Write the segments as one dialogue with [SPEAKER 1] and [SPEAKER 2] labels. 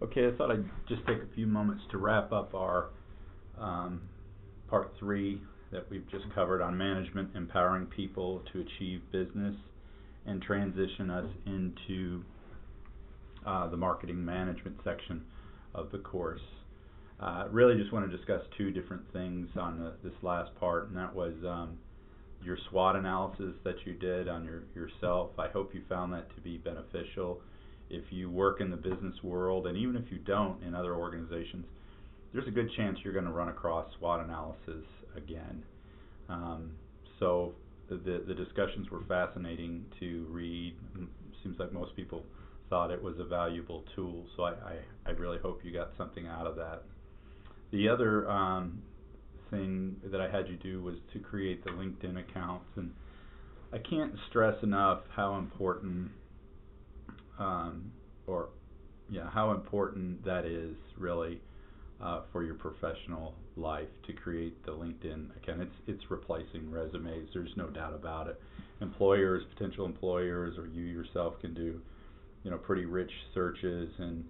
[SPEAKER 1] Okay, I thought I'd just take a few moments to wrap up our um, part three that we've just covered on management, empowering people to achieve business, and transition us into the marketing management section of the course. Really just want to discuss two different things on this last part, and that was your SWOT analysis that you did on yourself. I hope you found that to be beneficial. If you work in the business world, and even if you don't in other organizations, there's a good chance you're going to run across SWOT analysis again. So the discussions were fascinating to read. Seems like most people thought it was a valuable tool, so I really hope you got something out of that. The other thing that I had you do was to create the LinkedIn accounts, and I can't stress enough how important how important that is really for your professional life, to create the LinkedIn account. It's replacing resumes. There's no doubt about it. Employers, potential employers, or you yourself can do, pretty rich searches and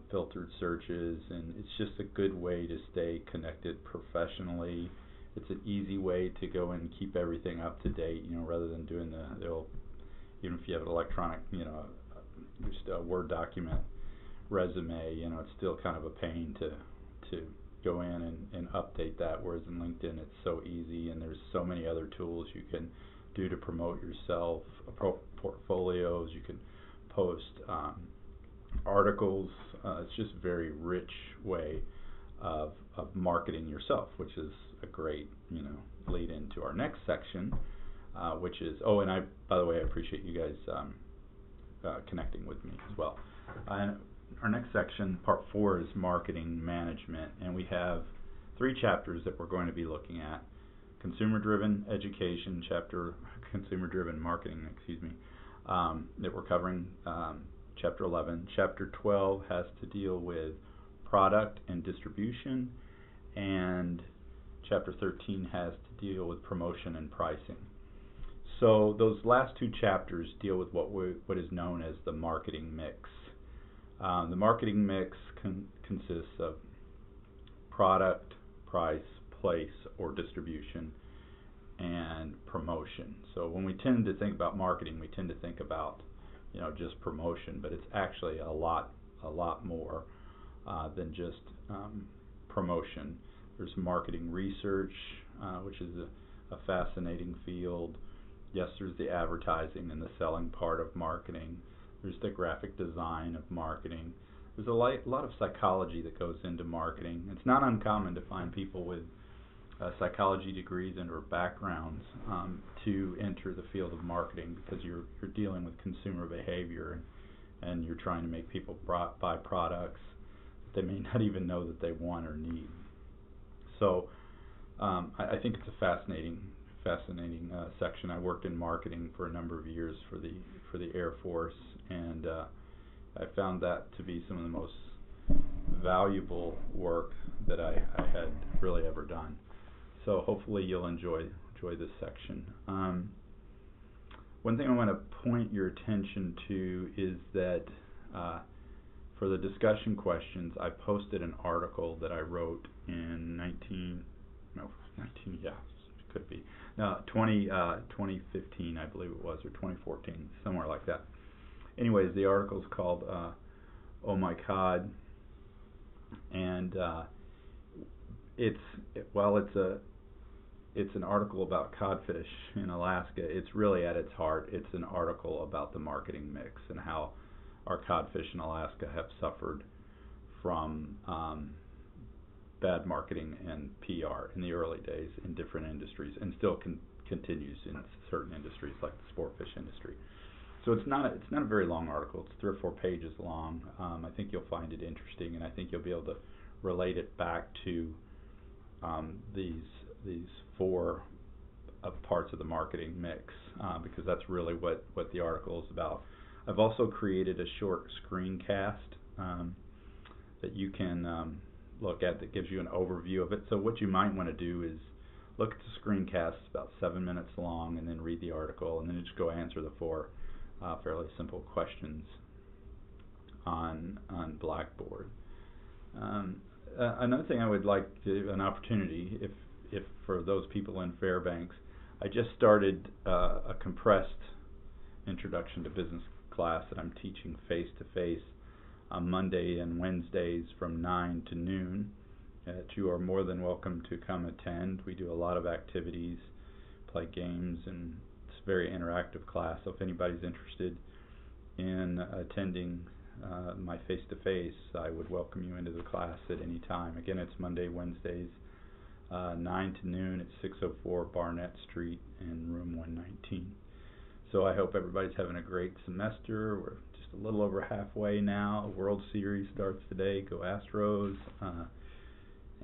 [SPEAKER 1] filtered searches, and it's just a good way to stay connected professionally. It's an easy way to go and keep everything up to date, rather than doing the old, even if you have an electronic, just a Word document resume, it's still kind of a pain to go in and update that, whereas in LinkedIn it's so easy, and there's so many other tools you can do to promote yourself, portfolios, you can post articles. It's just a very rich way of marketing yourself, which is a great, lead into our next section, which is, and by the way, I appreciate you guys connecting with me as well. And our next section, part 4, is marketing management, and we have 3 chapters that we're going to be looking at. Consumer-driven education chapter, consumer-driven marketing, that we're covering, chapter 11. Chapter 12 has to deal with product and distribution, and chapter 13 has to deal with promotion and pricing. So those last 2 chapters deal with what is known as the marketing mix. The marketing mix consists of product, price, place, or distribution, and promotion. So when we tend to think about marketing, we tend to think about just promotion, but it's actually a lot more than just promotion. There's marketing research, which is a fascinating field. Yes, there's the advertising and the selling part of marketing. There's the graphic design of marketing. There's a lot of psychology that goes into marketing. It's not uncommon to find people with psychology degrees and or backgrounds to enter the field of marketing, because you're dealing with consumer behavior, and you're trying to make people buy products that they may not even know that they want or need. So I think it's a fascinating section. I worked in marketing for a number of years for the Air Force, and I found that to be some of the most valuable work that I had really ever done. So hopefully you'll enjoy this section. One thing I want to point your attention to is that for the discussion questions, I posted an article that I wrote in 2015, I believe it was, or 2014, somewhere like that. Anyways, the article's called "Oh My Cod," and it's an article about codfish in Alaska. It's really, at its heart, it's an article about the marketing mix and how our codfish in Alaska have suffered from bad marketing and PR in the early days in different industries, and still continues in certain industries like the sport fish industry. So it's not a very long article. It's 3 or 4 pages long. I think you'll find it interesting, and I think you'll be able to relate it back to these 4 parts of the marketing mix, because that's really what the article is about. I've also created a short screencast that you can look at, that gives you an overview of it. So what you might want to do is look at the screencast, about 7 minutes long, and then read the article, and then just go answer the 4 fairly simple questions on on Blackboard. Another thing I would like to, an opportunity, if for those people in Fairbanks, I just started a compressed introduction to business class that I'm teaching face-to-face on Monday and Wednesdays from 9 to noon. You are more than welcome to come attend. We do a lot of activities, play games, and it's a very interactive class. So if anybody's interested in attending my face-to-face, I would welcome you into the class at any time. Again, it's Monday, Wednesdays, 9 to noon at 604 Barnett Street in room 119. So I hope everybody's having a great semester. We're just a little over halfway now. World Series starts today. Go Astros.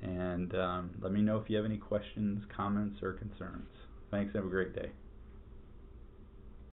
[SPEAKER 1] And let me know if you have any questions, comments, or concerns. Thanks. Have a great day.